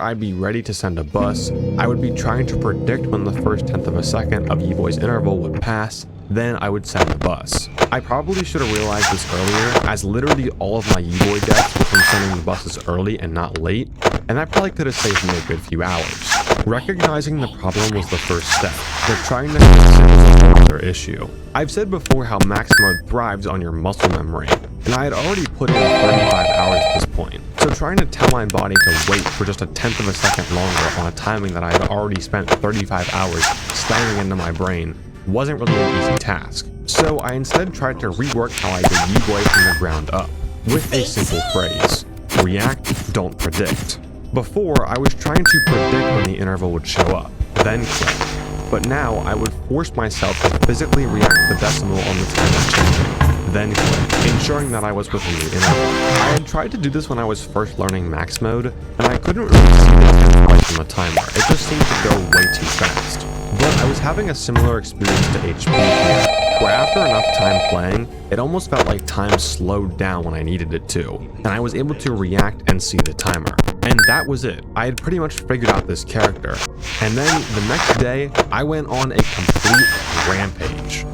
I'd be ready to send a bus, I would be trying to predict when the first tenth of a second of Evoy's interval would pass, then I would send the bus. I probably should have realized this earlier, as literally all of my Evoy deaths were from sending the buses early and not late, and that probably could have saved me a good few hours. Recognizing the problem was the first step, but trying to fix it was a whole other issue. I've said before how max mode thrives on your muscle memory, and I had already put in 35 hours at this point, so trying to tell my body to wait for just a tenth of a second longer on a timing that I had already spent 35 hours slamming into my brain wasn't really an easy task. So I instead tried to rework how I did Evoy from the ground up, with a simple phrase: react, don't predict. Before, I was trying to predict when the interval would show up, then click. But now, I would force myself to physically react to the decimal on the time of changing, then click, ensuring that I was within the interval. I had tried to do this when I was first learning max mode, and I couldn't really see the tenth place on the timer. It just seemed to go way too fast. But I was having a similar experience to HP here, where after enough time playing, it almost felt like time slowed down when I needed it to, and I was able to react and see the timer. And that was it. I had pretty much figured out this character. And then the next day, I went on a complete rampage.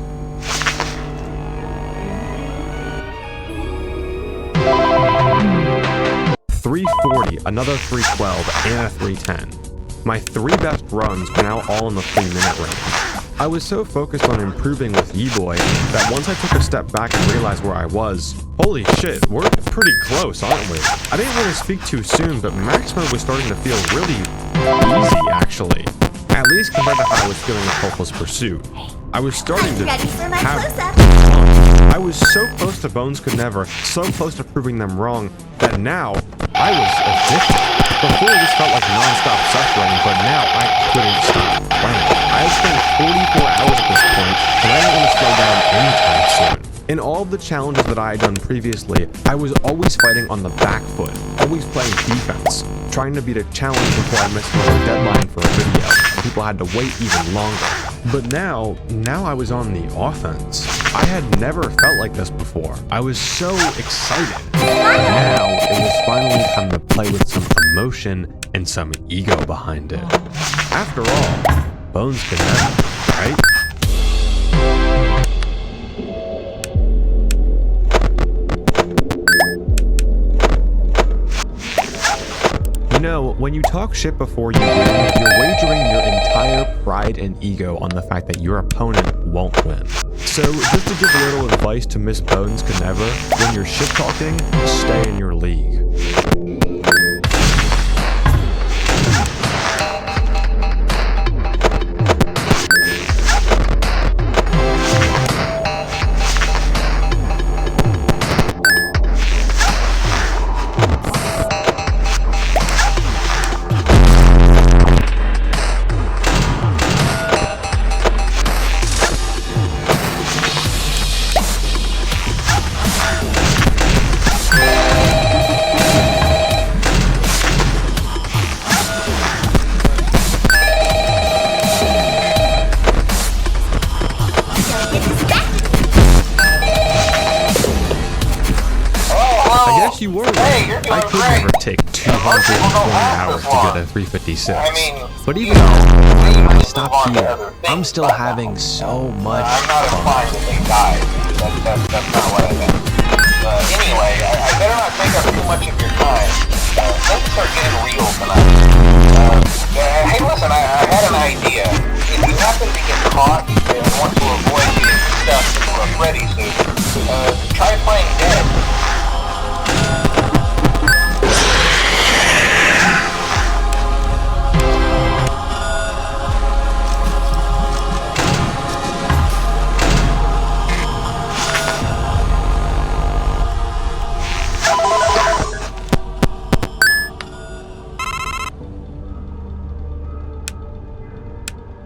.340, another 312, and a 310. My 3 best runs were now all in the 3-minute range. I was so focused on improving with Evoy that once I took a step back and realized where I was, holy shit, we're pretty close, aren't we? I didn't want to speak too soon, but max mode was starting to feel really easy, actually. At least compared to how I was feeling with Hopeless Pursuit. I was starting to have I was so close to Bones Could Never, so close to proving them wrong, that now I was addicted. Before this felt like non-stop suffering, but now I couldn't stop playing. I had spent 44 hours at this point, and I didn't want to slow down anytime soon. In all of the challenges that I had done previously, I was always fighting on the back foot, always playing defense, trying to beat a challenge before I missed another deadline for a video. People had to wait even longer. But now I was on the offense. I had never felt like this before. I was so excited. Now it was finally time to play with some emotion and some ego behind it. After all, Bones Could Never, right? You know, when you talk shit before you win, you're wagering your entire pride and ego on the fact that your opponent won't win. So, just to give a little advice to Miss Bones Could Never, when you're shit talking, stay in your league. You were right. I could never take 220 hours to get a 356. But even though I stopped here, I'm still having so much fun. I'm not implying that they died. That's not what I meant. Anyway, I better not take up too much of your time. Let's start getting real tonight. Hey, listen, I had an idea. If you happen to get caught and want to avoid getting stuff into a Freddy suit, try playing dead.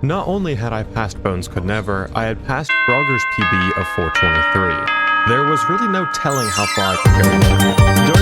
Not only had I passed Bones Could Never, I had passed Frogger's PB of 423. There was really no telling how far I could go.